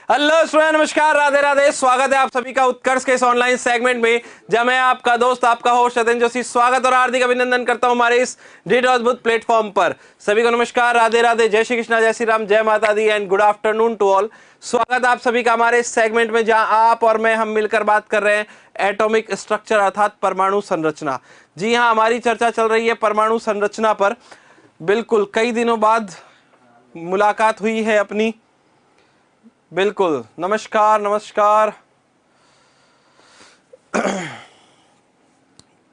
Hello student, नमस्कार, राधे राधे। स्वागत है आप सभी का उत्कर्ष के इस ऑनलाइन सेगमेंट में, जब मैं आपका दोस्त, आपका होस्ट सत्येंद्र जोशी स्वागत और हार्दिक अभिनंदन करता हूं हमारे इस ढीठ अद्भुत प्लेटफॉर्म पर। सभी को नमस्कार, राधे राधे, जय श्री कृष्णा, जय श्री राम, जय माता दी and good afternoon to all. स्वागत आप सभी का हमारे इस सेगमेंट में, जहां आप और मैं हम मिलकर बात कर रहे हैं एटॉमिक स्ट्रक्चर अर्थात परमाणु संरचना। जी हाँ, हमारी चर्चा चल रही है परमाणु संरचना पर। बिल्कुल कई दिनों बाद मुलाकात हुई है अपनी। बिल्कुल, नमस्कार नमस्कार।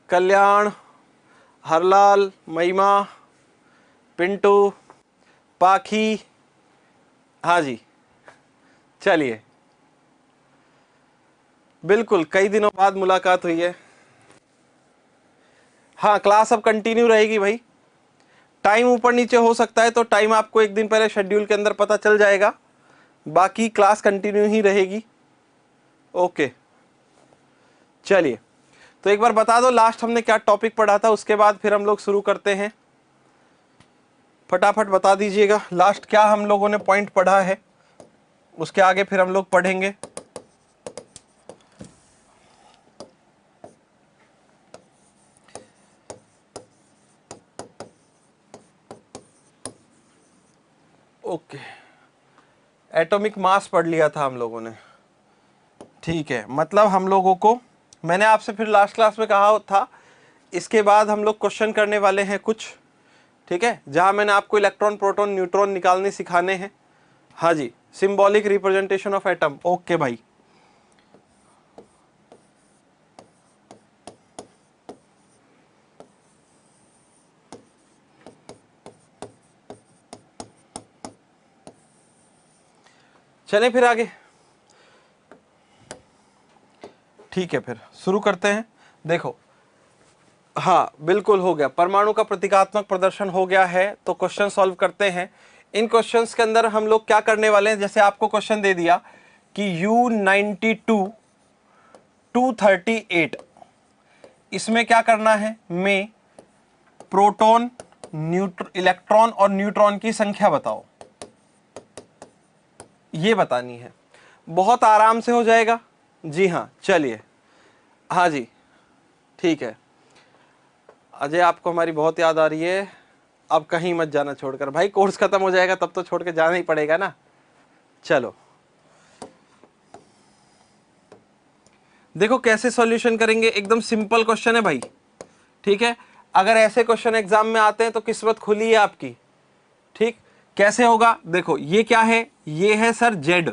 कल्याण, हरलाल, महिमा, पिंटू, पाखी, हाँ जी, चलिए, बिल्कुल कई दिनों बाद मुलाकात हुई है। हाँ, क्लास अब कंटिन्यू रहेगी भाई। टाइम ऊपर नीचे हो सकता है, तो टाइम आपको एक दिन पहले शेड्यूल के अंदर पता चल जाएगा, बाकी क्लास कंटिन्यू ही रहेगी। ओके, चलिए, तो एक बार बता दो लास्ट हमने क्या टॉपिक पढ़ा था, उसके बाद फिर हम लोग शुरू करते हैं। फटाफट बता दीजिएगा लास्ट क्या हम लोगों ने पॉइंट पढ़ा है, उसके आगे फिर हम लोग पढ़ेंगे। ओके, एटॉमिक मास पढ़ लिया था हम लोगों ने, ठीक है। मतलब हम लोगों को, मैंने आपसे फिर लास्ट क्लास में कहा था, इसके बाद हम लोग क्वेश्चन करने वाले हैं कुछ, ठीक है, जहां मैंने आपको इलेक्ट्रॉन प्रोटॉन न्यूट्रॉन निकालने सिखाने हैं। हाँ जी, symbolic representation of atom. Okay भाई, चलें फिर आगे। ठीक है, फिर शुरू करते हैं। देखो, हाँ बिल्कुल हो गया, परमाणु का प्रतीकात्मक प्रदर्शन हो गया है, तो क्वेश्चन सॉल्व करते हैं। इन क्वेश्चंस के अंदर हम लोग क्या करने वाले हैं, जैसे आपको क्वेश्चन दे दिया कि U92 238, इसमें क्या करना है, में प्रोटॉन, इलेक्ट्रॉन और न्यूट्रॉन की संख्या बताओ, ये बतानी है। बहुत आराम से हो जाएगा। जी हाँ, चलिए, हाँ जी, ठीक है। अजय, आपको हमारी बहुत याद आ रही है, अब कहीं मत जाना छोड़कर। भाई कोर्स खत्म हो जाएगा तब तो छोड़ के जाना ही पड़ेगा ना। चलो, देखो कैसे सॉल्यूशन करेंगे, एकदम सिंपल क्वेश्चन है भाई, ठीक है। अगर ऐसे क्वेश्चन एग्जाम में आते हैं तो किस्मत खुली है आपकी, ठीक। कैसे होगा, देखो ये क्या है, ये है सर जेड।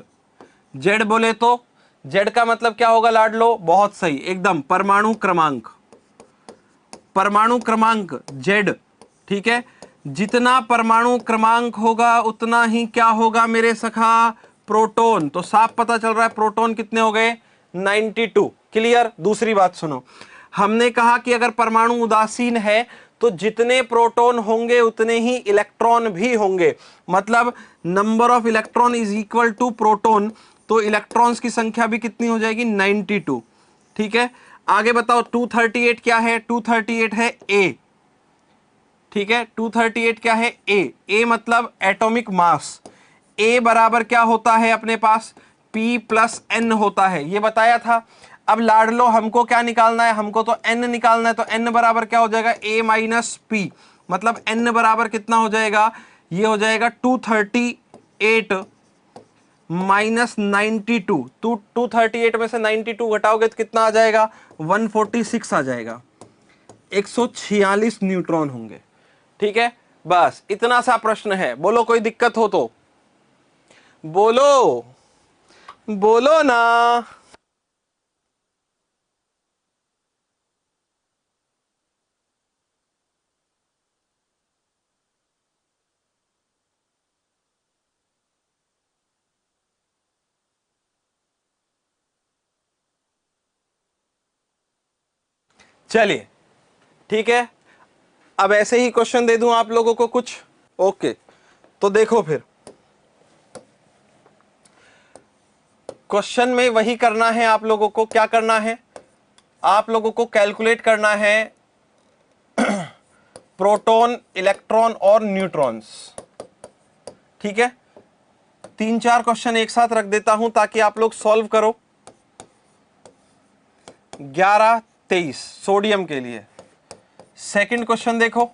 जेड बोले तो जेड का मतलब क्या होगा लाडलो, बहुत सही, एकदम परमाणु क्रमांक, परमाणु क्रमांक जेड, ठीक है। जितना परमाणु क्रमांक होगा उतना ही क्या होगा मेरे सखा, प्रोटॉन। तो साफ पता चल रहा है प्रोटॉन कितने हो गए, 92। क्लियर। दूसरी बात सुनो, हमने कहा कि अगर परमाणु उदासीन है तो जितने प्रोटॉन होंगे उतने ही इलेक्ट्रॉन भी होंगे, मतलब number of electron is equal to proton, तो इलेक्ट्रॉन्स की संख्या भी कितनी हो जाएगी, 92, ठीक है। आगे बताओ 238 क्या है, 238 है ए, ठीक है। 238 क्या है, ए मतलब एटॉमिक मास। ए बराबर क्या होता है अपने पास, P प्लस एन होता है, ये बताया था। अब लाडलो हमको क्या निकालना है, हमको तो एन निकालना है, तो एन बराबर क्या हो जाएगा, ए माइनस पी, मतलब एन बराबर कितना हो जाएगा, ये हो जाएगा 238 माइनस 92। 238 में से 92 घटाओगे तो कितना आ जाएगा, 146 आ जाएगा, 146 न्यूट्रॉन होंगे, ठीक है। बस इतना सा प्रश्न है, बोलो कोई दिक्कत हो तो बोलो, बोलो ना। चलिए, ठीक है, अब ऐसे ही क्वेश्चन दे दूं आप लोगों को कुछ। ओके, तो देखो फिर क्वेश्चन में वही करना है आप लोगों को, क्या करना है, आप लोगों को कैलकुलेट करना है प्रोटॉन, इलेक्ट्रॉन और न्यूट्रॉन्स, ठीक है। 3-4 क्वेश्चन एक साथ रख देता हूं ताकि आप लोग सॉल्व करो। 11-23 सोडियम के लिए। सेकंड क्वेश्चन देखो,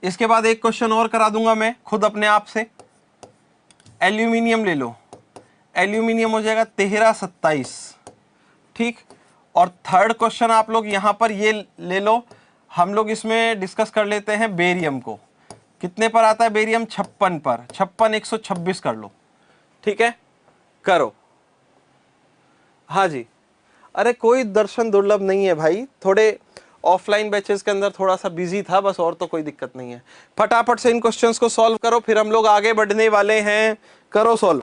इसके बाद एक क्वेश्चन और करा दूंगा मैं खुद अपने आप से। एल्यूमिनियम ले लो, एल्यूमिनियम हो जाएगा 13-27, ठीक। और थर्ड क्वेश्चन आप लोग यहां पर ये ले लो, हम लोग इसमें डिस्कस कर लेते हैं बेरियम को। कितने पर आता है बेरियम? 56 पर। 56 126 कर लो, ठीक है, करो। हाँ जी, अरे कोई दर्शन दुर्लभ नहीं है भाई, थोड़े ऑफलाइन बैचेस के अंदर थोड़ा सा बिजी था बस, और तो कोई दिक्कत नहीं है। फटाफट से इन क्वेश्चंस को सॉल्व करो, फिर हम लोग आगे बढ़ने वाले हैं। करो सॉल्व।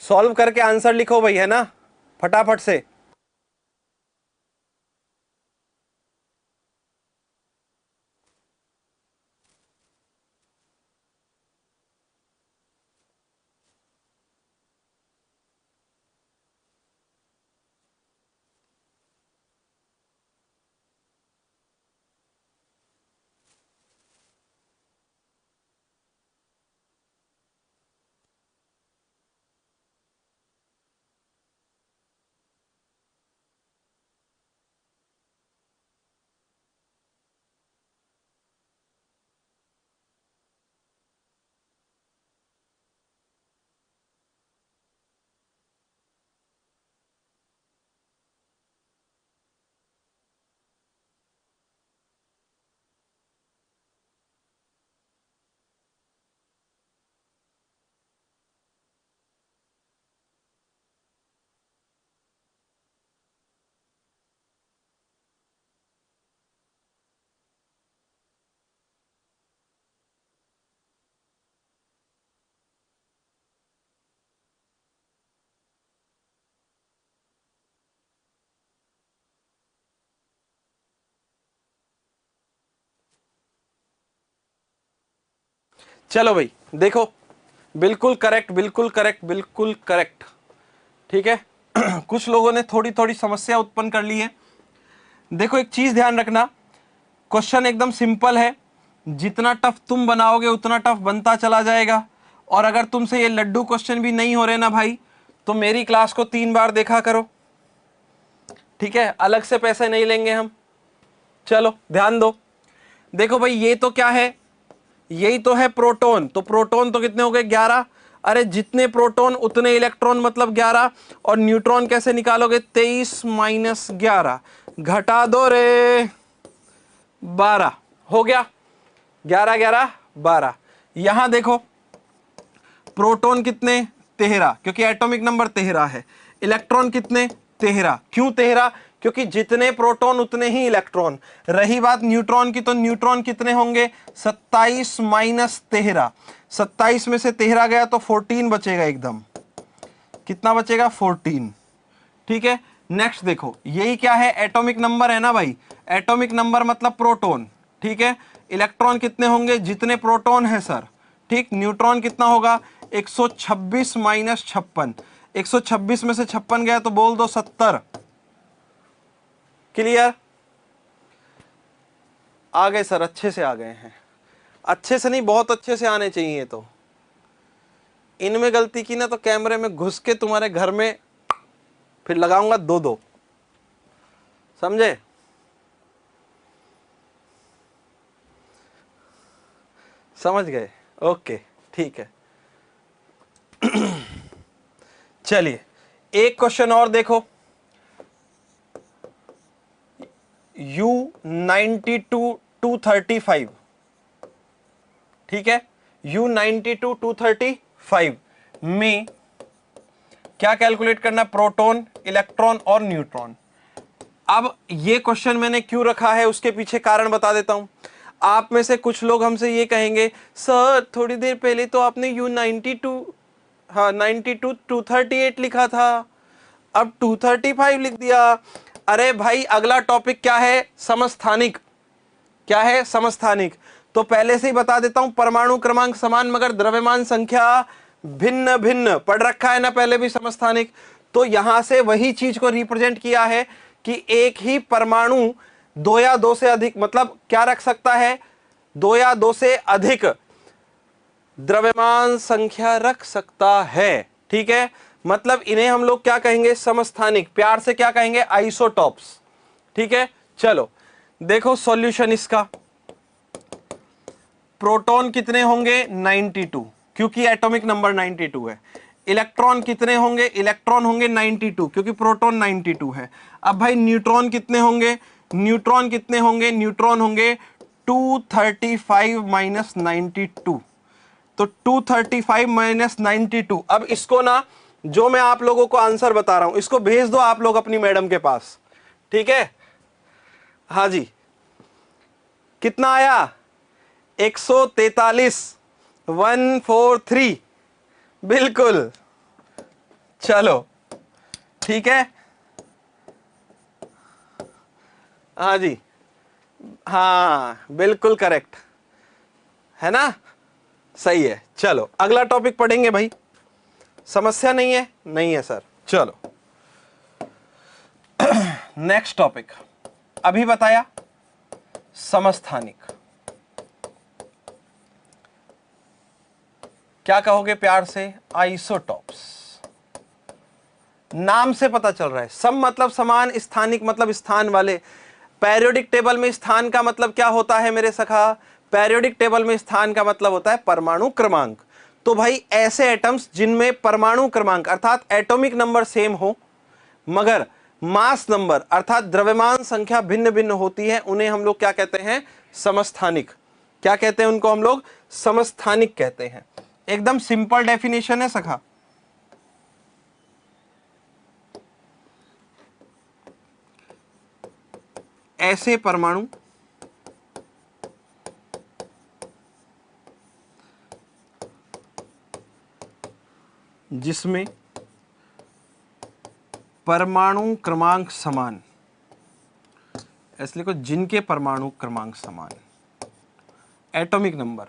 सॉल्व करके आंसर लिखो भाई, है ना, फटाफट से। चलो भाई देखो, बिल्कुल करेक्ट, बिल्कुल करेक्ट, बिल्कुल करेक्ट, ठीक है। कुछ लोगों ने थोड़ी थोड़ी समस्या उत्पन्न कर ली है। देखो एक चीज ध्यान रखना, क्वेश्चन एकदम सिंपल है, जितना टफ तुम बनाओगे उतना टफ बनता चला जाएगा। और अगर तुमसे ये लड्डू क्वेश्चन भी नहीं हो रहे ना भाई, तो मेरी क्लास को 3 बार देखा करो, ठीक है, अलग से पैसे नहीं लेंगे हम। चलो ध्यान दो, देखो भाई ये तो क्या है, यही तो है प्रोटॉन। तो प्रोटॉन तो कितने हो गए? 11। अरे जितने प्रोटॉन उतने इलेक्ट्रॉन, मतलब 11। और न्यूट्रॉन कैसे निकालोगे? 23 माइनस 11, घटा दो रे, 12 हो गया। 11 11 12। यहां देखो प्रोटॉन कितने? 13, क्योंकि एटॉमिक नंबर 13 है। इलेक्ट्रॉन कितने? 13। क्यों 13? क्योंकि जितने प्रोटॉन उतने ही इलेक्ट्रॉन। रही बात न्यूट्रॉन की, तो न्यूट्रॉन कितने होंगे? 27 माइनस 13। 27 में से 13 गया तो 14 बचेगा एकदम। कितना बचेगा? 14, ठीक है। नेक्स्ट देखो, यही क्या है? एटॉमिक नंबर है ना भाई, एटॉमिक नंबर मतलब प्रोटॉन, ठीक है। इलेक्ट्रॉन कितने होंगे? जितने प्रोटॉन है सर, ठीक। न्यूट्रॉन कितना होगा? 126 माइनस 56। 126 में से 56 गया तो बोल दो 70। क्लियर? आ गए सर, अच्छे से आ गए हैं। अच्छे से नहीं, बहुत अच्छे से आने चाहिए। तो इनमें गलती की ना तो कैमरे में घुस के तुम्हारे घर में फिर लगाऊंगा 2-2, समझे? समझ गए? ओके, ठीक है। चलिए एक क्वेश्चन और देखो। U92 235, ठीक है, U92 235 में क्या कैलकुलेट करना? प्रोटॉन, इलेक्ट्रॉन और न्यूट्रॉन। अब ये क्वेश्चन मैंने क्यों रखा है उसके पीछे कारण बता देता हूं। आप में से कुछ लोग हमसे ये कहेंगे, सर थोड़ी देर पहले तो आपने U92, हाँ 92 238 लिखा था, अब 235 लिख दिया। अरे भाई अगला टॉपिक क्या है? समस्थानिक। क्या है? समस्थानिक। तो पहले से ही बता देता हूं, परमाणु क्रमांक समान मगर द्रव्यमान संख्या भिन्न भिन्न, पढ़ रखा है ना पहले भी समस्थानिक। तो यहां से वही चीज को रिप्रेजेंट किया है कि एक ही परमाणु 2 या 2 से अधिक, मतलब क्या रख सकता है? 2 या 2 से अधिक द्रव्यमान संख्या रख सकता है, ठीक है। मतलब इन्हें हम लोग क्या कहेंगे? समस्थानिक। प्यार से क्या कहेंगे? आइसोटॉप्स, ठीक है। चलो देखो सॉल्यूशन इसका। प्रोटॉन कितने होंगे? 92, क्योंकि एटॉमिक नंबर 92 है। इलेक्ट्रॉन कितने होंगे? इलेक्ट्रॉन होंगे 92, क्योंकि प्रोटॉन 92 है। अब भाई न्यूट्रॉन कितने होंगे? न्यूट्रॉन कितने होंगे? न्यूट्रॉन होंगे 235 माइनस 92। तो 235 माइनस 92। अब इसको ना, जो मैं आप लोगों को आंसर बता रहा हूं, इसको भेज दो आप लोग अपनी मैडम के पास, ठीक है। हाँ जी, कितना आया? 143, 143, बिल्कुल। चलो ठीक है, हाँ जी, हाँ बिल्कुल करेक्ट है ना, सही है। चलो अगला टॉपिक पढ़ेंगे भाई। समस्या नहीं है? नहीं है सर। चलो नेक्स्ट टॉपिक, अभी बताया समस्थानिक। क्या कहोगे प्यार से? आइसोटॉप्स। नाम से पता चल रहा है, सम मतलब समान, स्थानिक मतलब स्थान वाले। पेरियोडिक टेबल में स्थान का मतलब क्या होता है मेरे सखा? पेरियोडिक टेबल में स्थान का मतलब होता है परमाणु क्रमांक। तो भाई ऐसे एटम्स जिनमें परमाणु क्रमांक अर्थात एटॉमिक नंबर सेम हो मगर मास नंबर अर्थात द्रव्यमान संख्या भिन्न भिन्न होती है, उन्हें हम लोग क्या कहते हैं? समस्थानिक। क्या कहते हैं उनको? हम लोग समस्थानिक कहते हैं। एकदम सिंपल डेफिनेशन है सखा। ऐसे परमाणु जिसमें परमाणु क्रमांक समान, ऐसे लिखो, जिनके परमाणु क्रमांक समान, एटॉमिक नंबर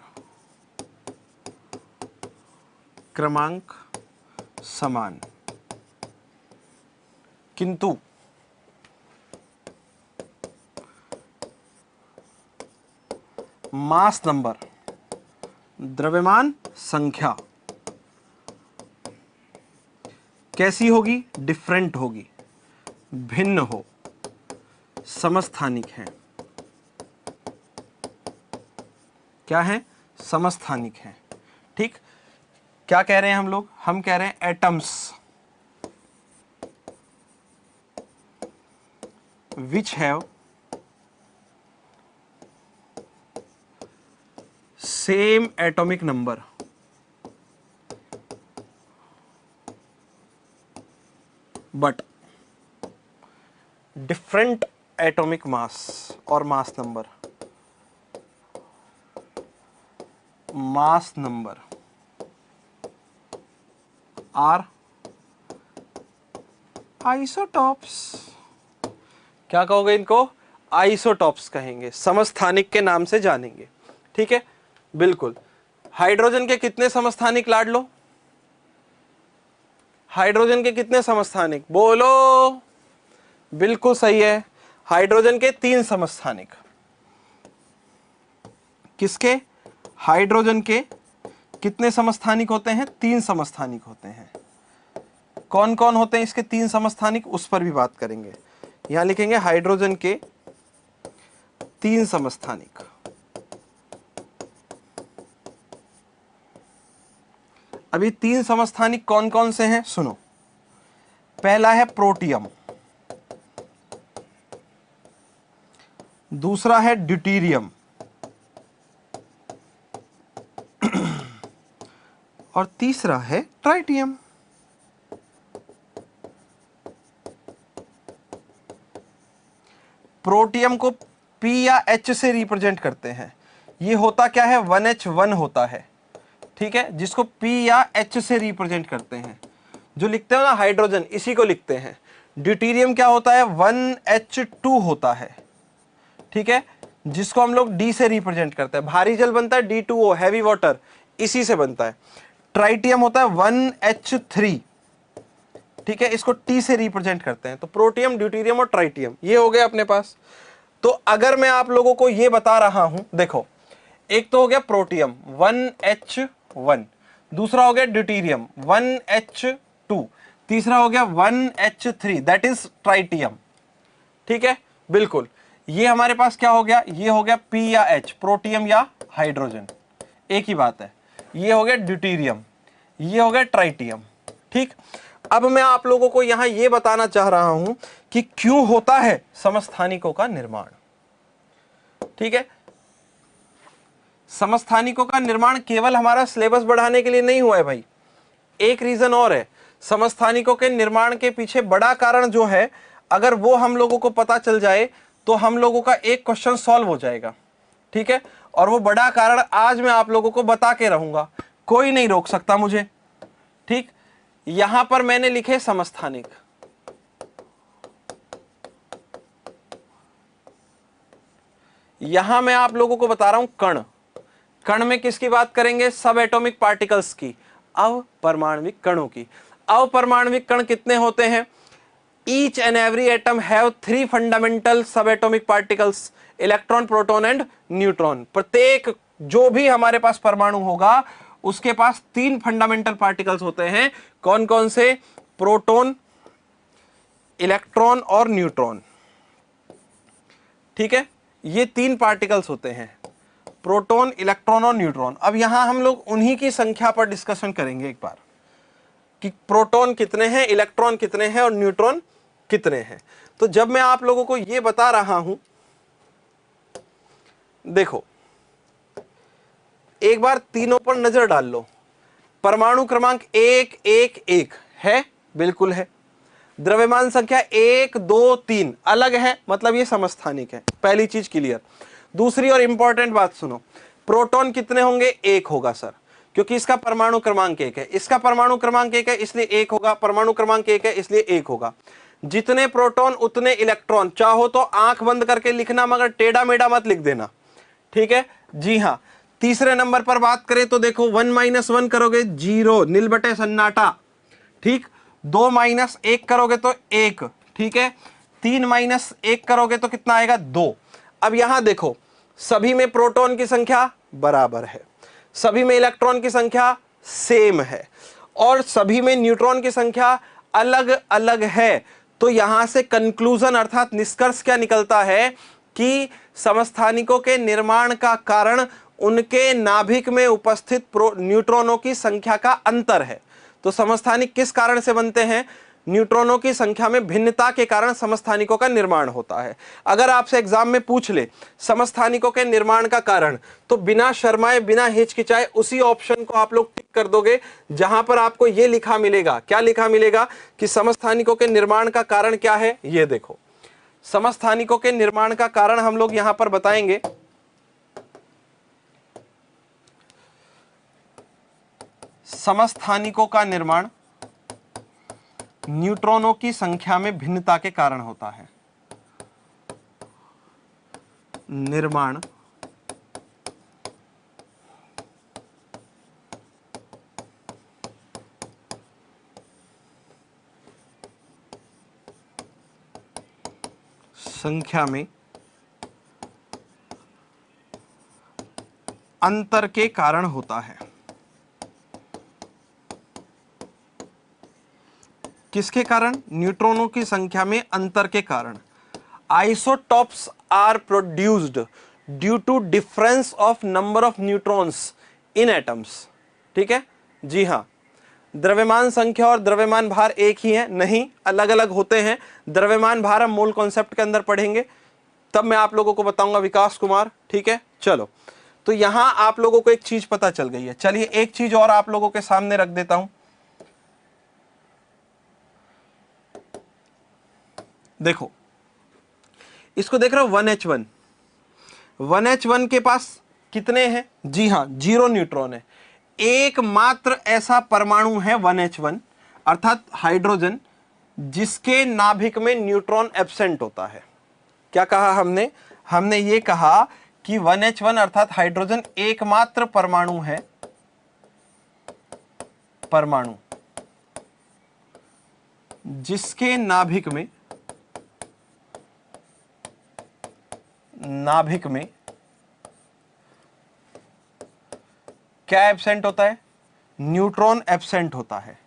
क्रमांक समान, किंतु मास नंबर द्रव्यमान संख्या कैसी होगी? डिफरेंट होगी, भिन्न हो, समस्थानिक है। क्या है? समस्थानिक है। ठीक, क्या कह रहे हैं हम लोग? हम कह रहे हैं atoms which have same atomic number but different atomic mass और mass number are isotopes। क्या कहोगे इनको? आइसोटॉप्स कहेंगे, समस्थानिक के नाम से जानेंगे। ठीक है, बिल्कुल। हाइड्रोजन के कितने समस्थानिक लाड लो? हाइड्रोजन के कितने समस्थानिक बोलो? बिल्कुल सही है, हाइड्रोजन के 3 समस्थानिक। किसके? हाइड्रोजन के कितने समस्थानिक होते हैं? 3 समस्थानिक होते हैं। कौन कौन होते हैं इसके 3 समस्थानिक, उस पर भी बात करेंगे। यहां लिखेंगे हाइड्रोजन के 3 समस्थानिक। अभी 3 समस्थानिक कौन कौन से हैं सुनो। पहला है प्रोटियम, दूसरा है ड्यूटीरियम और तीसरा है ट्राइटियम। प्रोटियम को P या H से रिप्रेजेंट करते हैं। ये होता क्या है? 1H1 होता है, ठीक है, जिसको P या H से रिप्रेजेंट करते हैं। जो लिखते हो ना हाइड्रोजन, इसी को लिखते हैं। ड्यूटीरियम क्या होता है? 1H2 होता है, ठीक है, जिसको हम लोग D से रिप्रेजेंट करते हैं। भारी जल बनता है D2O, हैवी वाटर, इसी से बनता है। ट्राइटियम होता है 1H3, ठीक है, इसको T से रिप्रेजेंट करते हैं। तो प्रोटियम, ड्यूटीरियम और ट्राइटियम ये हो गए अपने पास। तो अगर मैं आप लोगों को ये बता रहा हूं, देखो, एक तो हो गया प्रोटियम 1H1, दूसरा हो गया ड्यूटीरियम 1H2, तीसरा हो गया 1H3, दैट इज ट्राइटियम, ठीक है, बिल्कुल। ये हमारे पास क्या हो गया? ये हो गया P या H, प्रोटियम या हाइड्रोजन, एक ही बात है। ये हो गया ड्यूटीरियम, ये हो गया ट्राइटियम, ठीक। अब मैं आप लोगों को यहां यह बताना चाह रहा हूं कि क्यों होता है समस्थानिकों का निर्माण, ठीक है। समस्थानिकों का निर्माण केवल हमारा सिलेबस बढ़ाने के लिए नहीं हुआ है भाई, एक रीजन और है। समस्थानिकों के निर्माण के पीछे बड़ा कारण जो है, अगर वो हम लोगों को पता चल जाए तो हम लोगों का एक क्वेश्चन सॉल्व हो जाएगा, ठीक है। और वो बड़ा कारण आज मैं आप लोगों को बता के रहूंगा, कोई नहीं रोक सकता मुझे, ठीक। यहां पर मैंने लिखे समस्थानिक, यहां मैं आप लोगों को बता रहा हूं कण। कण में किसकी बात करेंगे? सब एटॉमिक पार्टिकल्स की, अवपरमाणविक कणों की। अवपरमाणविक कण कितने होते हैं? Each and every atom have 3 fundamental sub atomic particles, electron, proton and neutron. प्रत्येक जो भी हमारे पास परमाणु होगा उसके पास 3 फंडामेंटल पार्टिकल्स होते हैं। कौन कौन से? प्रोटॉन, इलेक्ट्रॉन और न्यूट्रॉन, ठीक है, ये 3 पार्टिकल्स होते हैं, प्रोटॉन, इलेक्ट्रॉन और न्यूट्रॉन। अब यहां हम लोग उन्हीं की संख्या पर डिस्कशन करेंगे एक बार कि प्रोटॉन कितने हैं, इलेक्ट्रॉन कितने हैं और न्यूट्रॉन कितने हैं। तो जब मैं आप लोगों को यह बता रहा हूं, देखो एक बार तीनों पर नजर डाल लो। परमाणु क्रमांक 111 है, बिल्कुल है। द्रव्यमान संख्या 1 2 3 अलग है, मतलब ये समस्थानिक है। पहली चीज क्लियर। दूसरी और इंपॉर्टेंट बात सुनो, प्रोटॉन कितने होंगे? 1 होगा सर, क्योंकि इसका परमाणु क्रमांक 1 है। इसका परमाणु क्रमांक 1 है इसलिए 1 होगा, परमाणु क्रमांक 1 है इसलिए 1 होगा। जितने प्रोटॉन उतने इलेक्ट्रॉन। चाहो तो आंख बंद करके लिखना, मगर टेढ़ा मेढ़ा मत लिख देना, ठीक है जी हाँ। तीसरे नंबर पर बात करें तो देखो 1 - 1 करोगे 0, नील बटे सन्नाटा, ठीक। 2 - 1 करोगे तो 1, ठीक है। 3 - 1 करोगे तो कितना आएगा? 2। अब यहां देखो, सभी में प्रोटॉन की संख्या बराबर है, सभी में इलेक्ट्रॉन की संख्या सेम है और सभी में न्यूट्रॉन की संख्या अलग अलग है। तो यहां से कंक्लूजन अर्थात निष्कर्ष क्या निकलता है कि समस्थानिकों के निर्माण का कारण उनके नाभिक में उपस्थित न्यूट्रॉनों की संख्या का अंतर है। तो समस्थानिक किस कारण से बनते हैं? न्यूट्रॉनों की संख्या में भिन्नता के कारण समस्थानिकों का निर्माण होता है। अगर आपसे एग्जाम में पूछ ले समस्थानिकों के निर्माण का कारण, तो बिना शर्माए बिना हिचकिचाए उसी ऑप्शन को आप लोग टिक कर दोगे जहां पर आपको यह लिखा मिलेगा। क्या लिखा मिलेगा? कि समस्थानिकों के निर्माण का कारण क्या है। ये देखो, समस्थानिकों के निर्माण का कारण हम लोग यहां पर बताएंगे। समस्थानिकों का निर्माण न्यूट्रॉनों की संख्या में भिन्नता के कारण होता है। निर्माण संख्या में अंतर के कारण होता है। किसके कारण? न्यूट्रॉनों की संख्या में अंतर के कारण। Isotopes are produced due to difference of number of neutrons in atoms. ठीक है जी हाँ। द्रव्यमान संख्या और द्रव्यमान भार एक ही है? नहीं, अलग अलग होते हैं। द्रव्यमान भार हम मोल कॉन्सेप्ट के अंदर पढ़ेंगे, तब मैं आप लोगों को बताऊंगा विकास कुमार। ठीक है चलो, तो यहां आप लोगों को एक चीज पता चल गई है। चलिए एक चीज और आप लोगों के सामने रख देता हूं। देखो इसको देख रहे हो 1H1। 1H1 के पास कितने हैं? जी हां 0 न्यूट्रॉन है। एकमात्र ऐसा परमाणु है 1H1 अर्थात हाइड्रोजन जिसके नाभिक में न्यूट्रॉन एब्सेंट होता है। क्या कहा हमने? हमने ये कहा कि 1H1 अर्थात हाइड्रोजन एकमात्र परमाणु है, परमाणु जिसके नाभिक में क्या एब्सेंट होता है? न्यूट्रॉन एब्सेंट होता है,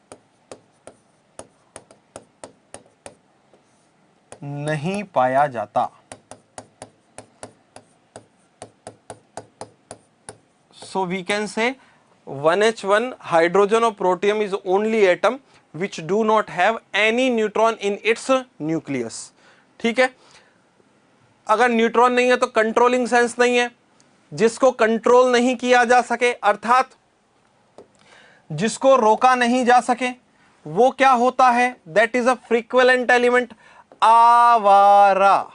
नहीं पाया जाता। So we can say 1H1 hydrogen or protium is only atom which do not have any neutron in its nucleus। ठीक है, अगर न्यूट्रॉन नहीं है तो कंट्रोलिंग सेंस नहीं है। जिसको कंट्रोल नहीं किया जा सके अर्थात जिसको रोका नहीं जा सके वो क्या होता है? That is a frequent element, आवारा।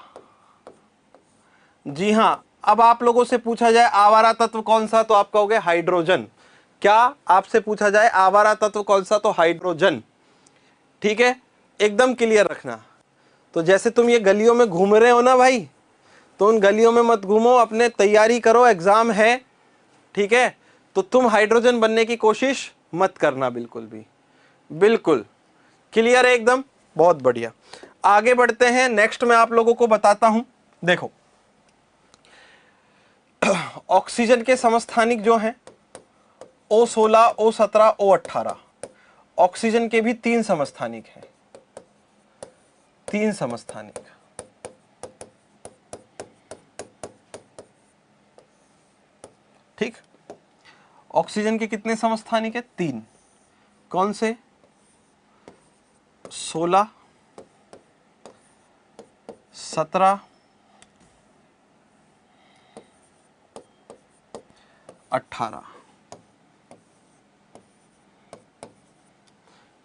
जी हां, अब आप लोगों से पूछा जाए आवारा तत्व कौन सा, तो आप कहोगे हाइड्रोजन। क्या आपसे पूछा जाए आवारा तत्व कौन सा, तो हाइड्रोजन। ठीक है, एकदम क्लियर रखना। तो जैसे तुम ये गलियों में घूम रहे हो ना भाई, तो उन गलियों में मत घूमो, अपने तैयारी करो, एग्जाम है। ठीक है, तो तुम हाइड्रोजन बनने की कोशिश मत करना बिल्कुल भी। बिल्कुल क्लियर है एकदम, बहुत बढ़िया। आगे बढ़ते हैं, नेक्स्ट मैं आप लोगों को बताता हूं। देखो ऑक्सीजन के समस्थानिक जो हैं O16, O17, O18। ऑक्सीजन के भी 3 समस्थानिक हैं, 3 समस्थानिक। ठीक, ऑक्सीजन के कितने समस्थानिक है? 3। कौन से? 16, 17, 18।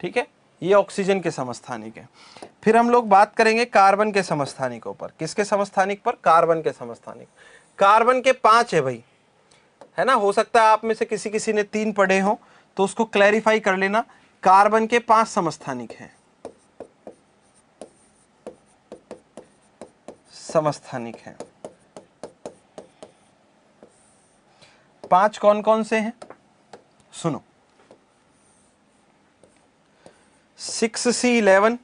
ठीक है, ये ऑक्सीजन के समस्थानिक है। फिर हम लोग बात करेंगे कार्बन के समस्थानिकों पर। किसके समस्थानिक पर? कार्बन के समस्थानिक। कार्बन के 5 है भाई, है ना। हो सकता है आप में से किसी किसी ने 3 पढ़े हो, तो उसको क्लैरिफाई कर लेना। कार्बन के 5 समस्थानिक हैं, समस्थानिक हैं। 5 कौन कौन से हैं? सुनो, 6C11,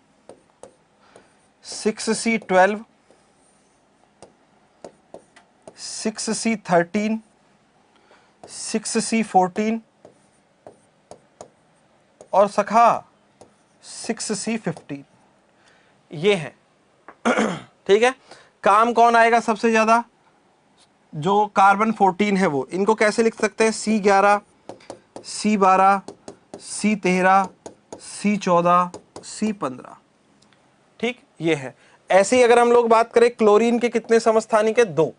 6C12, 6C13, 6C14 और सखा 6C15, ये है। ठीक है, काम कौन आएगा सबसे ज्यादा? जो कार्बन 14 है वो। इनको कैसे लिख सकते हैं? C11, C12, C13, C14, C15। ठीक, ये है। ऐसे ही अगर हम लोग बात करें क्लोरीन के कितने समस्थानिक है? 2।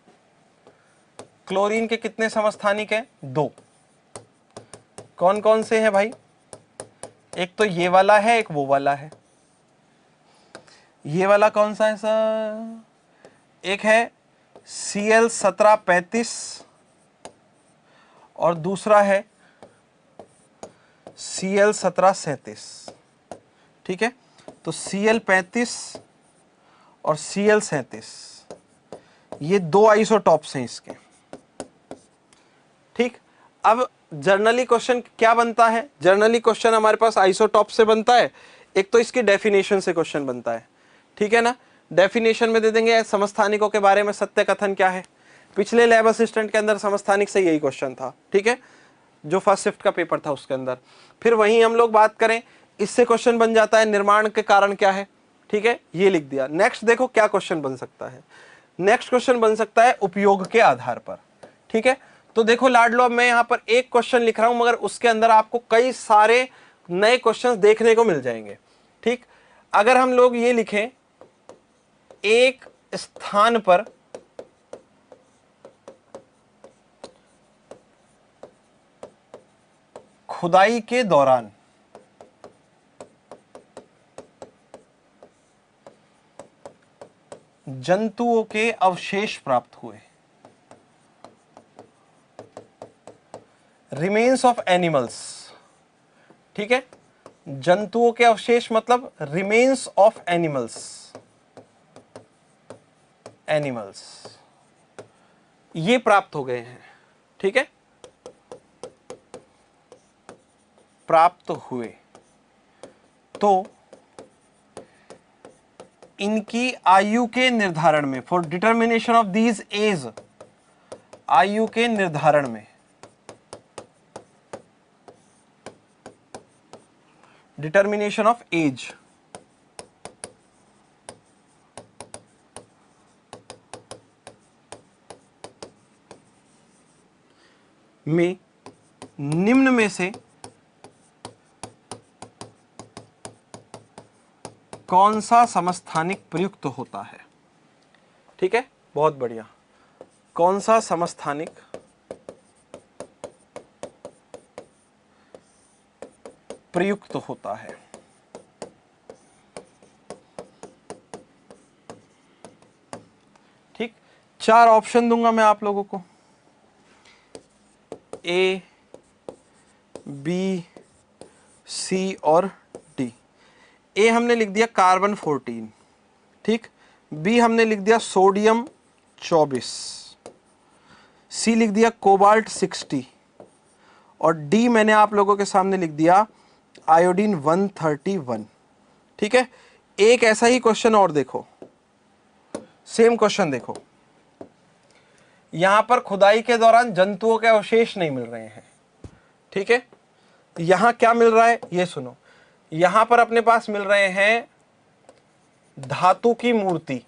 क्लोरीन के कितने समस्थानिक है? 2। कौन कौन से हैं भाई? एक तो ये वाला है, एक वो वाला है। ये वाला कौन सा है सर? एक है Cl1735 और दूसरा है Cl1737। ठीक है, तो Cl35 और Cl37 ये 2 आइसोटॉप्स हैं इसके। ठीक, अब जर्नली क्वेश्चन क्या बनता है? जर्नली क्वेश्चन हमारे पास आइसोटॉप से बनता है, एक तो इसकी डेफिनेशन से क्वेश्चन बनता है। ठीक है ना, डेफिनेशन में दे देंगे समस्थानिकों के बारे में सत्य कथन क्या है, पिछले लैब असिस्टेंट के अंदर समस्थानिक से यही क्वेश्चन था, ठीक है, जो फर्स्ट शिफ्ट का पेपर था उसके अंदर। फिर वहीं हम लोग बात करें, इससे क्वेश्चन बन जाता है निर्माण के कारण क्या है, ठीक है, ये लिख दिया। नेक्स्ट देखो क्या क्वेश्चन बन सकता है। नेक्स्ट क्वेश्चन बन सकता है उपयोग के आधार पर, ठीक है। तो देखो लाडलो, अब मैं यहां पर एक क्वेश्चन लिख रहा हूं, मगर उसके अंदर आपको कई सारे नए क्वेश्चंस देखने को मिल जाएंगे, ठीक। अगर हम लोग ये लिखें, एक स्थान पर खुदाई के दौरान जंतुओं के अवशेष प्राप्त हुए, रिमेन्स ऑफ एनिमल्स, ठीक है, जंतुओं के अवशेष मतलब रिमेन्स ऑफ एनिमल्स, एनिमल्स ये प्राप्त हो गए हैं, ठीक है, प्राप्त हुए, तो इनकी आयु के निर्धारण में, for determination of these age, आयु के निर्धारण में, डिटर्मिनेशन ऑफ एज, में निम्न में से कौन सा समस्थानिक प्रयुक्त होता है, ठीक है, बहुत बढ़िया, कौन सा समस्थानिक प्रयुक्त होता है। ठीक, 4 ऑप्शन दूंगा मैं आप लोगों को, ए, बी, सी और डी। ए हमने लिख दिया कार्बन 14, ठीक, बी हमने लिख दिया सोडियम 24, सी लिख दिया कोबाल्ट 60 और डी मैंने आप लोगों के सामने लिख दिया आयोडीन 131, ठीक है। एक ऐसा ही क्वेश्चन और देखो, सेम क्वेश्चन देखो, यहां पर खुदाई के दौरान जंतुओं के अवशेष नहीं मिल रहे हैं, ठीक है। यहां क्या मिल रहा है ये सुनो, यहां पर अपने पास मिल रहे हैं धातु की मूर्ति,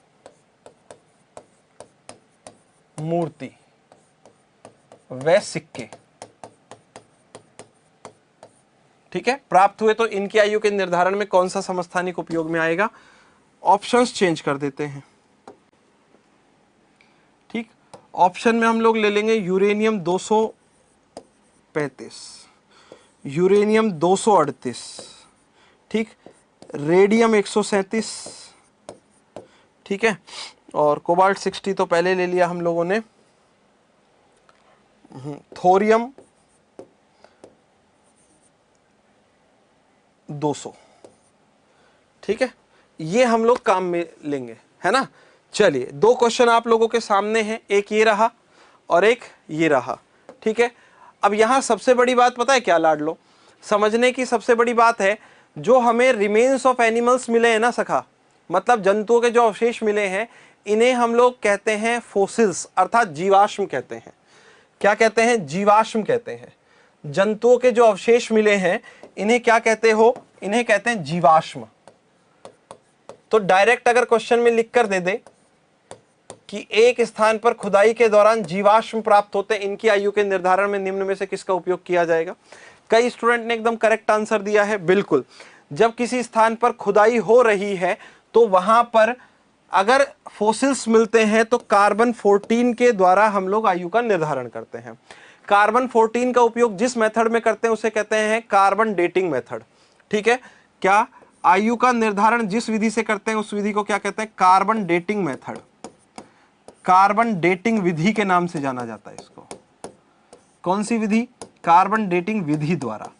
व सिक्के, ठीक है, प्राप्त हुए। तो इनकी आयु के निर्धारण में कौन सा समस्थानिक उपयोग में आएगा। ऑप्शंस चेंज कर देते हैं, ठीक। ऑप्शन में हम लोग ले लेंगे यूरेनियम 235, यूरेनियम 238, ठीक, रेडियम 137, ठीक है, और कोबाल्ट 60 तो पहले ले लिया हम लोगों ने, थोरियम 200, ठीक है, ये हम लोग काम में लेंगे, है ना। चलिए 2 क्वेश्चन आप लोगों के सामने हैं, एक ये रहा और एक ये रहा, ठीक है। अब यहां सबसे बड़ी बात पता है क्या लाडलो, समझने की सबसे बड़ी बात है, जो हमें रिमेन्स ऑफ एनिमल्स मिले हैं ना सखा, मतलब जंतुओं के जो अवशेष मिले हैं, इन्हें हम लोग कहते हैं फोसिल्स, अर्थात जीवाश्म कहते हैं। क्या कहते हैं, जीवाश्म कहते हैं। जंतुओं के जो अवशेष मिले हैं इन्हें क्या कहते हो, इन्हें कहते हैं जीवाश्म। तो डायरेक्ट अगर क्वेश्चन में लिख कर दे दे कि एक स्थान पर खुदाई के दौरान जीवाश्म प्राप्त होते हैं, इनकी आयु के निर्धारण में निम्न में से किसका उपयोग किया जाएगा। कई स्टूडेंट ने एकदम करेक्ट आंसर दिया है, बिल्कुल। जब किसी स्थान पर खुदाई हो रही है तो वहां पर अगर फोसिल्स मिलते हैं तो कार्बन 14 के द्वारा हम लोग आयु का निर्धारण करते हैं। कार्बन 14 का उपयोग जिस मेथड में करते हैं उसे कहते हैं कार्बन डेटिंग मेथड, ठीक है। क्या आयु का निर्धारण जिस विधि से करते हैं उस विधि को क्या कहते हैं, carbon dating method, carbon dating विधि के नाम से जाना जाता है इसको। कौन सी विधि, कार्बन डेटिंग विधि द्वारा,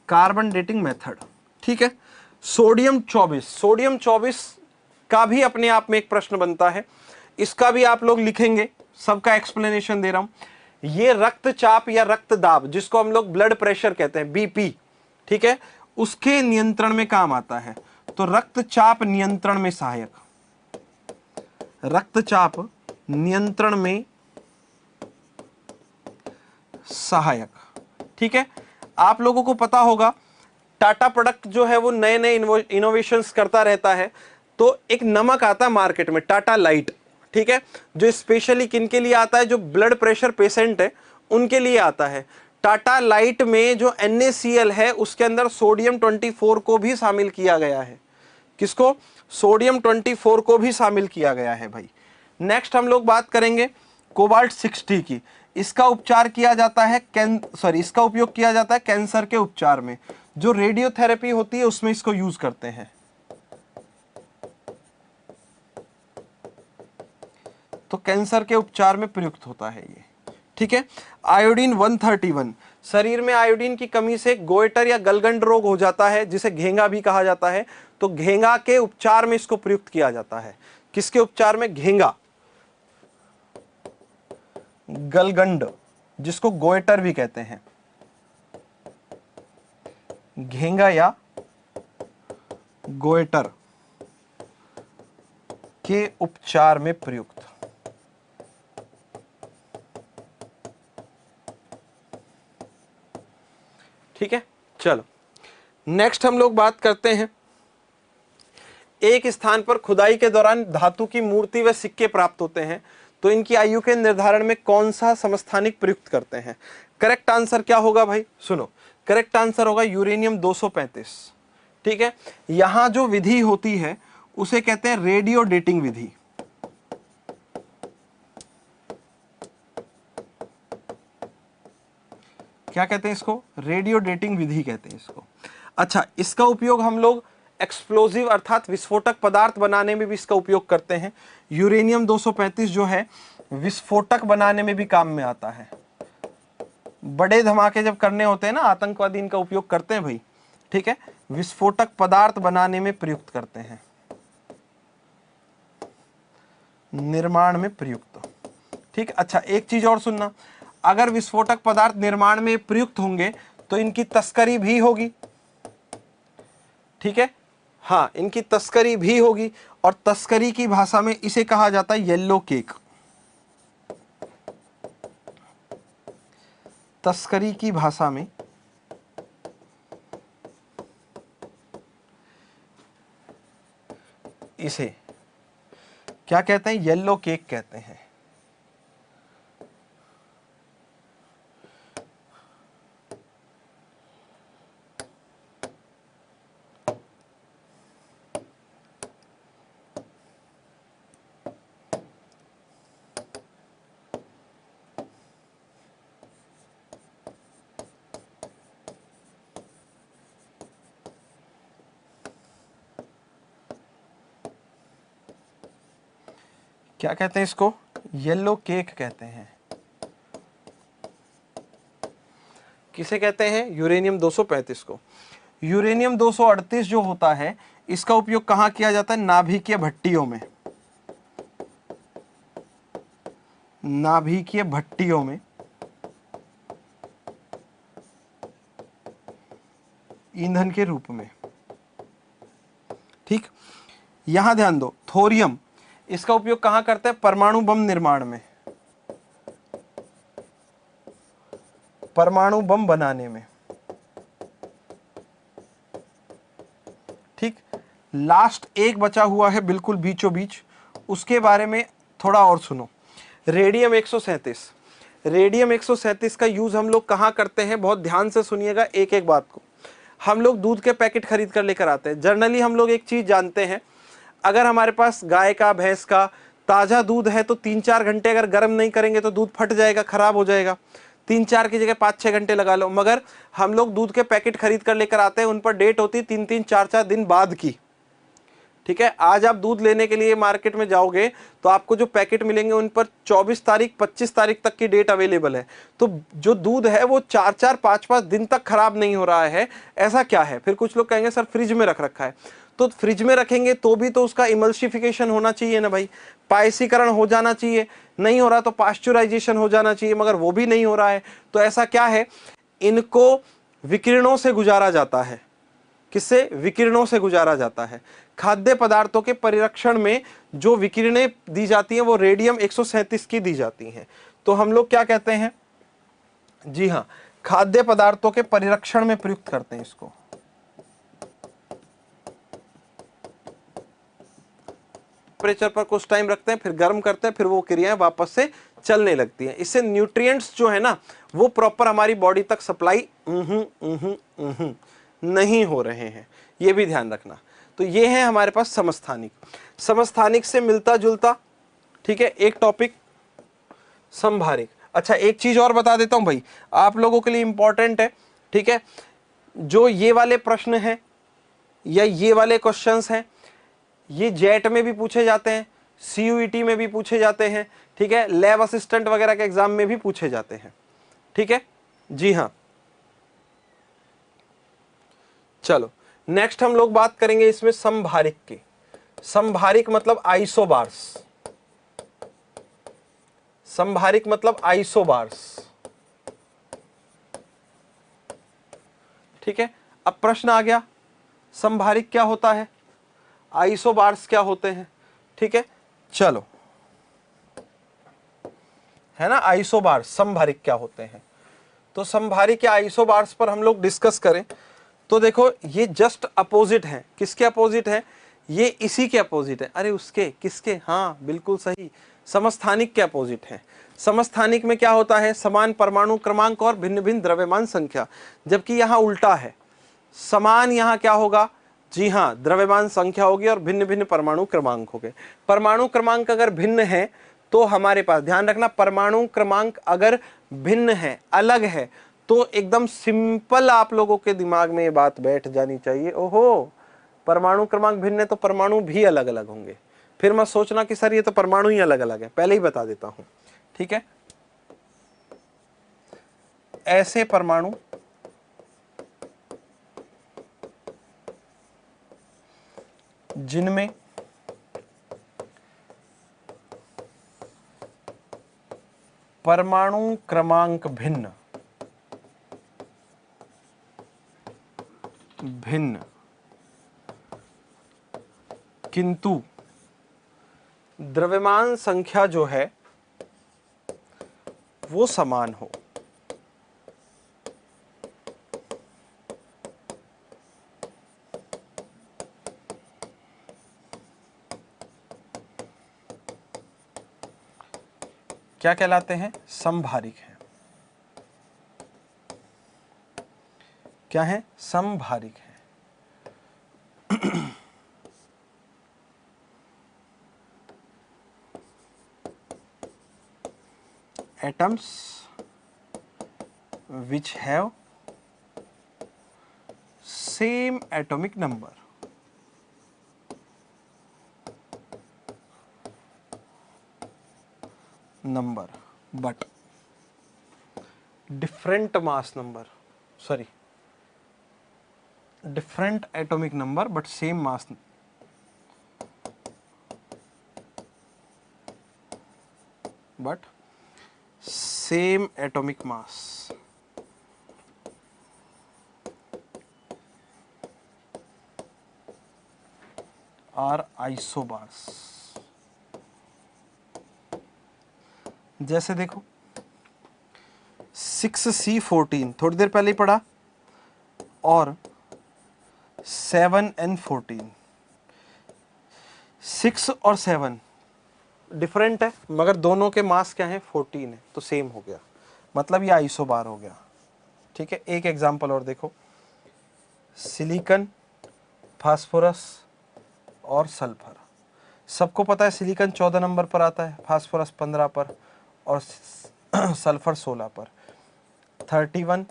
कार्बन डेटिंग मेथड, ठीक है। सोडियम 24, सोडियम 24 का भी अपने आप में एक प्रश्न बनता है, इसका भी आप लोग लिखेंगे, सबका एक्सप्लेनेशन दे रहा हूं। ये रक्तचाप या रक्तदाब, जिसको हम लोग ब्लड प्रेशर कहते हैं, बीपी, ठीक है, उसके नियंत्रण में काम आता है। तो रक्तचाप नियंत्रण में सहायक, रक्तचाप नियंत्रण में सहायक। ठीक है, आप लोगों को पता होगा टाटा प्रोडक्ट जो है वो नए नए इनोवेशंस करता रहता है। तो एक नमक आता है मार्केट में, टाटा लाइट, ठीक है, जो स्पेशली किन के लिए आता है, जो ब्लड प्रेशर पेशेंट है उनके लिए आता है। टाटा लाइट में जो NaCl है उसके अंदर सोडियम 24 को भी शामिल किया गया है। किसको? सोडियम 24 को भी शामिल किया गया है भाई। नेक्स्ट हम लोग बात करेंगे कोबाल्ट 60 की। इसका उपचार किया जाता है इसका उपयोग किया जाता है कैंसर के उपचार में। जो रेडियोथेरेपी होती है उसमें इसको यूज करते हैं। तो कैंसर के उपचार में प्रयुक्त होता है ये। ठीक है, आयोडीन 131, शरीर में आयोडीन की कमी से गोइटर या गलगंड रोग हो जाता है जिसे घेंगा भी कहा जाता है। तो घेंगा के उपचार में इसको प्रयुक्त किया जाता है। किसके उपचार में? घेंगा, गलगंड, जिसको गोइटर भी कहते हैं, घेंगा या गोइटर के उपचार में प्रयुक्त। ठीक है, चलो नेक्स्ट हम लोग बात करते हैं, एक स्थान पर खुदाई के दौरान धातु की मूर्ति व सिक्के प्राप्त होते हैं, तो इनकी आयु के निर्धारण में कौन सा समस्थानिक प्रयुक्त करते हैं? करेक्ट आंसर क्या होगा भाई? सुनो, करेक्ट आंसर होगा यूरेनियम 235। ठीक है, यहां जो विधि होती है उसे कहते हैं रेडियो डेटिंग विधि। क्या कहते हैं इसको? रेडियो डेटिंग विधि कहते हैं इसको। अच्छा, इसका उपयोग हम लोग एक्सप्लोजिव अर्थात विस्फोटक पदार्थ बनाने में भी इसका उपयोग करते हैं। यूरेनियम 235 जो है विस्फोटक बनाने में भी काम में आता है। बड़े धमाके जब करने होते हैं ना, आतंकवादी इनका उपयोग करते हैं भाई। ठीक है, विस्फोटक पदार्थ बनाने में प्रयुक्त करते हैं, निर्माण में प्रयुक्त। ठीक, अच्छा एक चीज और सुनना, अगर विस्फोटक पदार्थ निर्माण में प्रयुक्त होंगे तो इनकी तस्करी भी होगी। ठीक है, हाँ, इनकी तस्करी भी होगी, और तस्करी की भाषा में इसे कहा जाता है येलो केक। तस्करी की भाषा में इसे क्या कहते हैं? येलो केक कहते हैं। क्या कहते हैं इसको? येलो केक कहते हैं। किसे कहते हैं? यूरेनियम 235 को। यूरेनियम 238 जो होता है इसका उपयोग कहां किया जाता है? नाभिकीय भट्टियों में। नाभिकीय भट्टियों में ईंधन के रूप में। ठीक, यहां ध्यान दो, थोरियम, इसका उपयोग कहां करते हैं? परमाणु बम निर्माण में, परमाणु बम बनाने में। ठीक, लास्ट एक बचा हुआ है बिल्कुल बीचों बीच, उसके बारे में थोड़ा और सुनो। रेडियम 137, रेडियम 137 का यूज हम लोग कहां करते हैं? बहुत ध्यान से सुनिएगा एक एक बात को। हम लोग दूध के पैकेट खरीद कर लेकर आते हैं। जनरली हम लोग एक चीज जानते हैं, अगर हमारे पास गाय का, भैंस का ताजा दूध है तो 3-4 घंटे अगर गर्म नहीं करेंगे तो दूध फट जाएगा, खराब हो जाएगा। 3-4 की जगह 5-6 घंटे लगा लो। मगर हम लोग दूध के पैकेट खरीद कर लेकर आते हैं, उन पर डेट होती है 3-3, 4-4 दिन बाद की। ठीक है, आज आप दूध लेने के लिए मार्केट में जाओगे तो आपको जो पैकेट मिलेंगे उन पर 24 तारीख, 25 तारीख तक की डेट अवेलेबल है। तो जो दूध है वो 4-4, 5-5 दिन तक खराब नहीं हो रहा है। ऐसा क्या है? फिर कुछ लोग कहेंगे सर फ्रिज में रख रखा है। तो फ्रिज में रखेंगे तो भी तो उसका इमल्सिफिकेशन होना चाहिए ना भाई, पायसीकरण हो जाना चाहिए। नहीं हो रहा तो पाश्चराइजेशन हो जाना चाहिए, मगर वो भी नहीं हो रहा है। तो ऐसा क्या है? इनको विकिरणों से गुजारा जाता है। किससे? विकिरणों से गुजारा जाता है। खाद्य पदार्थों के परिरक्षण में जो विकिरणें दी जाती हैं वो रेडियम 137 की दी जाती हैं। तो हम लोग क्या कहते हैं? जी हाँ, खाद्य पदार्थों के परिरक्षण में प्रयुक्त करते हैं इसको। टेम्परेचर पर कुछ टाइम रखते हैं, फिर गर्म करते हैं, फिर वो क्रियाएं वापस से चलने लगती हैं। इससे न्यूट्रिएंट्स जो है ना वो प्रॉपर हमारी बॉडी तक सप्लाई नहीं हो रहे हैं, ये भी ध्यान रखना। तो ये है हमारे पास समस्थानिक। समस्थानिक से मिलता जुलता, ठीक है, एक टॉपिक संभारिक। अच्छा, एक चीज और बता देता हूं भाई, आप लोगों के लिए इंपॉर्टेंट है, ठीक है, जो ये वाले प्रश्न हैं या ये वाले क्वेश्चंस हैं, ये जेट में भी पूछे जाते हैं, सीयूईटी में भी पूछे जाते हैं, ठीक है, लैब असिस्टेंट वगैरह के एग्जाम में भी पूछे जाते हैं, ठीक है। जी हाँ, चलो नेक्स्ट हम लोग बात करेंगे इसमें संभारिक की। संभारिक मतलब आइसोबार्स। संभारिक मतलब आइसोबार्स, ठीक है। अब प्रश्न आ गया, संभारिक क्या होता है, आइसोबार्स क्या होते हैं, ठीक है। चलो, है ना, आइसोबार्स संभारिक क्या होते हैं। तो संभारिक या आइसोबार्स पर हम लोग डिस्कस करें तो देखो, ये जस्ट अपोजिट है। किसके अपोजिट है, ये इसी के अपोजिट है। अरे उसके, किसके, हाँ बिल्कुल सही, समस्थानिक के अपोजिट है। समस्थानिक में क्या होता है, समान परमाणु क्रमांक और भिन्न भिन्न द्रव्यमान संख्या, जबकि यहां उल्टा है। समान यहां क्या होगा, जी हाँ, द्रव्यमान संख्या होगी और भिन्न भिन्न परमाणु क्रमांक हो गए। परमाणु क्रमांक अगर भिन्न है तो हमारे पास, ध्यान रखना, परमाणु क्रमांक अगर भिन्न है, अलग है, तो एकदम सिंपल आप लोगों के दिमाग में ये बात बैठ जानी चाहिए, ओहो परमाणु क्रमांक भिन्न है तो परमाणु भी अलग अलग होंगे। फिर मत सोचना कि सर ये तो परमाणु ही अलग अलग है, पहले ही बता देता हूं, ठीक है। ऐसे परमाणु जिनमें परमाणु क्रमांक भिन्न भिन्न किंतु द्रव्यमान संख्या जो है वो समान हो। क्या कहलाते हैं, संभारिक हैं। क्या है, संभारिक है। Atoms which have same atomic number, but different mass number, sorry, different atomic number but same mass, but same atomic mass, are isobars। जैसे देखो 6C14 थोड़ी देर पहले ही पढ़ा, और 7N14, 6 और 7 डिफरेंट है मगर दोनों के मास क्या है, 14 है, तो सेम हो गया, मतलब ये आइसोबार हो गया, ठीक है। एक एग्जांपल और देखो, सिलिकॉन, फास्फोरस और सल्फर। सबको पता है सिलिकॉन 14 नंबर पर आता है, फास्फोरस 15 पर और सल्फर 16 पर, 31,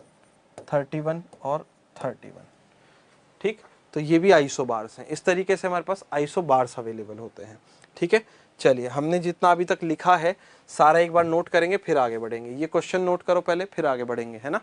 31 और 31, ठीक। तो ये भी आइसोबार्स हैं। इस तरीके से हमारे पास आइसोबार्स अवेलेबल होते हैं, ठीक है। चलिए, हमने जितना अभी तक लिखा है सारा एक बार नोट करेंगे फिर आगे बढ़ेंगे। ये क्वेश्चन नोट करो पहले, फिर आगे बढ़ेंगे, है ना।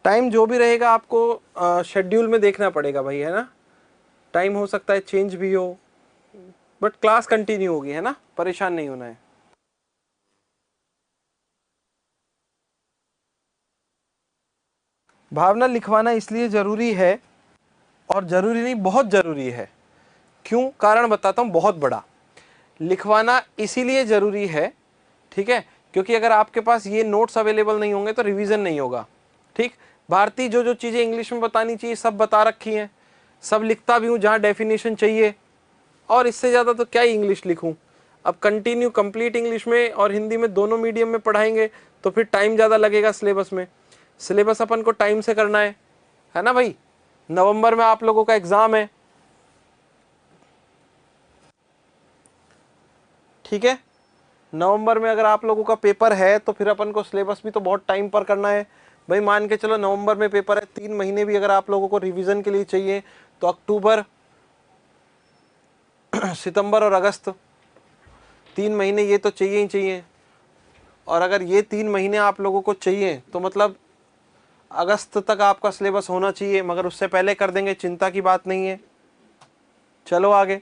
टाइम जो भी रहेगा आपको शेड्यूल में देखना पड़ेगा भाई, है ना। टाइम हो सकता है चेंज भी हो, बट क्लास कंटिन्यू होगी, है ना, परेशान नहीं होना है। भावना लिखवाना इसलिए जरूरी है, और जरूरी नहीं बहुत जरूरी है। क्यों, कारण बताता हूं, बहुत बड़ा। लिखवाना इसीलिए जरूरी है, ठीक है, क्योंकि अगर आपके पास ये नोट्स अवेलेबल नहीं होंगे तो रिवीजन नहीं होगा। ठीक, भारती जो जो चीजें इंग्लिश में बतानी चाहिए सब बता रखी हैं, सब लिखता भी हूं जहां डेफिनेशन चाहिए, और इससे ज्यादा तो क्या ही इंग्लिश लिखूं। अब कंटिन्यू कंप्लीट इंग्लिश में और हिंदी में दोनों मीडियम में पढ़ाएंगे तो फिर टाइम ज्यादा लगेगा सिलेबस में। सिलेबस अपन को टाइम से करना है ना भाई। नवंबर में आप लोगों का एग्जाम है, ठीक है। नवंबर में अगर आप लोगों का पेपर है तो फिर अपन को सिलेबस भी तो बहुत टाइम पर करना है भाई। मान के चलो नवंबर में पेपर है, 3 महीने भी अगर आप लोगों को रिवीजन के लिए चाहिए तो अक्टूबर सितंबर और अगस्त, 3 महीने ये तो चाहिए ही चाहिए। और अगर ये 3 महीने आप लोगों को चाहिए तो मतलब अगस्त तक आपका सिलेबस होना चाहिए, मगर उससे पहले कर देंगे, चिंता की बात नहीं है। चलो आगे।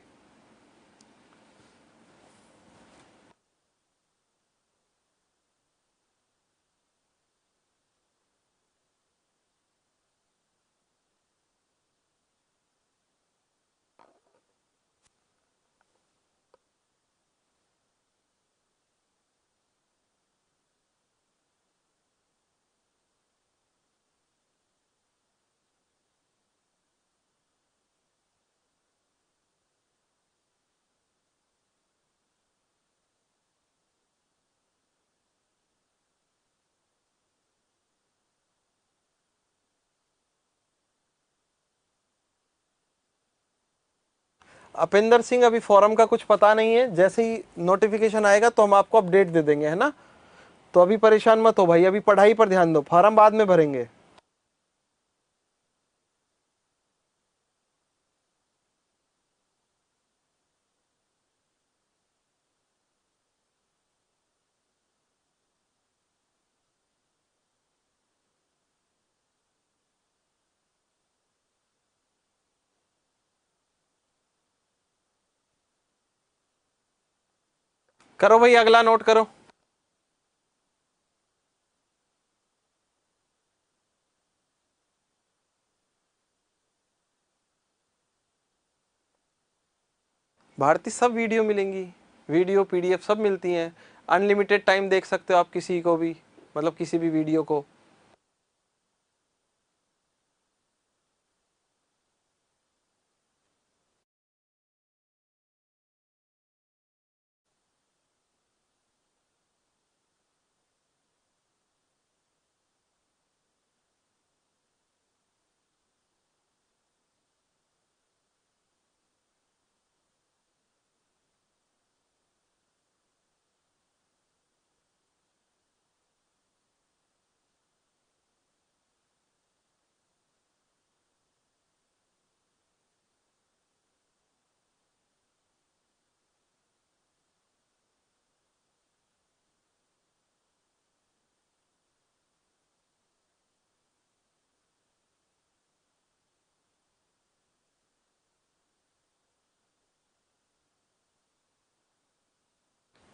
अपेंदर सिंह, अभी फॉर्म का कुछ पता नहीं है, जैसे ही नोटिफिकेशन आएगा तो हम आपको अपडेट दे देंगे, है ना। तो अभी परेशान मत हो भाई, अभी पढ़ाई पर ध्यान दो, फॉर्म बाद में भरेंगे। करो भाई, अगला नोट करो। भारती सब वीडियो मिलेंगी, वीडियो पीडीएफ सब मिलती हैं। अनलिमिटेड टाइम देख सकते हो आप किसी को भी, मतलब किसी भी वीडियो को।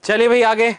चलिए भाई आगे।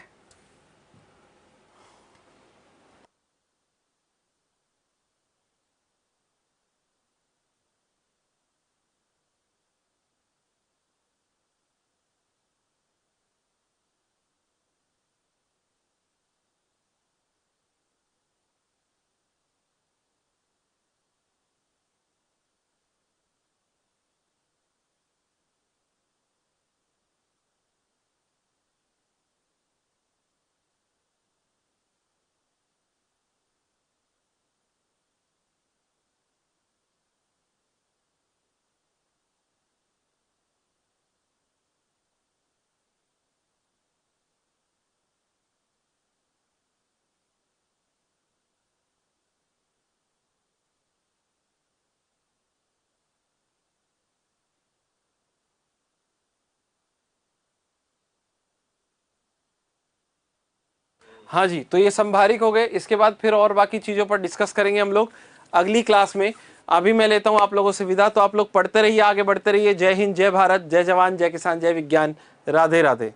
हाँ जी, तो ये संभारिक हो गए, इसके बाद फिर और बाकी चीजों पर डिस्कस करेंगे हम लोग। अगली क्लास में। अभी मैं लेता हूं आप लोगों से विदा। तो आप लोग पढ़ते रहिए, आगे बढ़ते रहिए। जय हिंद, जय भारत, जय जवान, जय किसान, जय विज्ञान। राधे राधे।